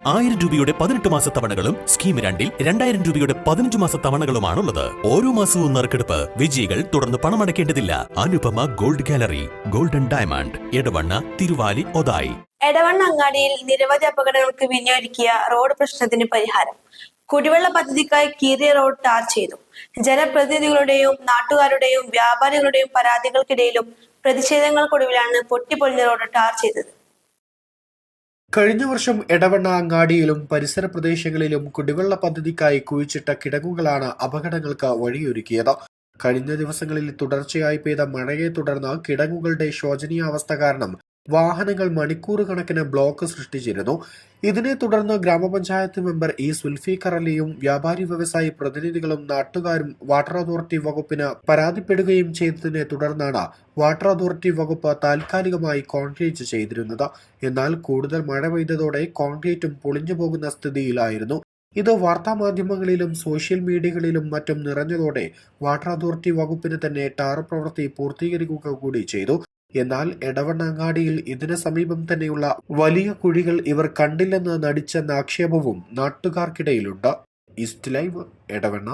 1000 രൂപയുടെ 18 മാസ തവണകളും സ്കീം 2-ൽ 2000 രൂപയുടെ 15 മാസ തവണകളുമാണുള്ളത്. ഓരോ മാസവും നറുക്കെടുപ്പ്. വിജയികൾ തുടർന്ന് പണമടയ്ക്കേണ്ടതില്ല. Anupama gold gallery, golden diamond, Edavanna, Thiruvali, Othayi. Edavanna അങ്ങാടിയിൽ നിരവധി അപകടങ്ങൾക്ക് വിനിയോഗിക്കിയ റോഡ് പ്രശ്നത്തിന് പരിഹാരം. കുടിവെള്ള പദ്ധതിക്കായി കീറിയ റോഡ് ടാർ ചെയ്തു. ജനപ്രതിനിധികളുടെയും നാട്ടുകാരുടെയും വ്യാപാരികളുടെയും പരാതികൾക്കിടയിലും പ്രതിഷേധങ്ങൾക്കൊടുവിലാണ് പൊട്ടിപ്പൊളിഞ്ഞ റോഡ് ടാർ ചെയ്തത്. കഴിഞ്ഞ വർഷം എടവണ്ണ അങ്ങാടിയിലും പരിസര പ്രദേശങ്ങളിലും കുടിവെള്ള പദ്ധതിക്കായി കുഴിച്ചിട്ട കിടങ്ങുകളാണ് അപകടങ്ങൾക്ക് വഴിയൊരുക്കിയത്. കഴിഞ്ഞ ദിവസങ്ങളിൽ തുടർച്ചയായി പെയ്ത മഴയെ തുടർന്ന് കിടങ്ങുകളുടെ ശോചനീയാവസ്ഥ കാരണം വാഹനങ്ങൾ മണിക്കൂറുകണക്കിന് ബ്ലോക്ക് സൃഷ്ടിച്ചിരുന്നു. ഇതിനെ തുടർന്ന് ഗ്രാമപഞ്ചായത്ത് മെമ്പർ ഇ സുൽഫീഖർ അലിയും വ്യാപാരി വ്യവസായി പ്രതിനിധികളും നാട്ടുകാരും വാട്ടർ അതോറിറ്റി വകുപ്പിന് പരാതിപ്പെടുകയും ചെയ്തതിനെ തുടർന്നാണ് വാട്ടർ അതോറിറ്റി വകുപ്പ് താൽക്കാലികമായി കോൺക്രീറ്റ് ചെയ്തിരുന്നത്. എന്നാൽ കൂടുതൽ മഴ പെയ്തതോടെ കോൺക്രീറ്റും പൊളിഞ്ഞു പോകുന്ന സ്ഥിതിയിലായിരുന്നു. ഇത് വാർത്താമാധ്യമങ്ങളിലും സോഷ്യൽ മീഡിയകളിലും മറ്റും നിറഞ്ഞതോടെ വാട്ടർ അതോറിറ്റി വകുപ്പിന് തന്നെ ടാർ പ്രവൃത്തി പൂർത്തീകരിക്കുക കൂടി ചെയ്തു. എന്നാൽ എടവണ്ണ അങ്ങാടിയിൽ ഇതിന് സമീപം തന്നെയുള്ള വലിയ കുഴികൾ ഇവർ കണ്ടില്ലെന്ന് നടിച്ചെന്ന ആക്ഷേപവും നാട്ടുകാർക്കിടയിലുണ്ട്. East live, Edavanna.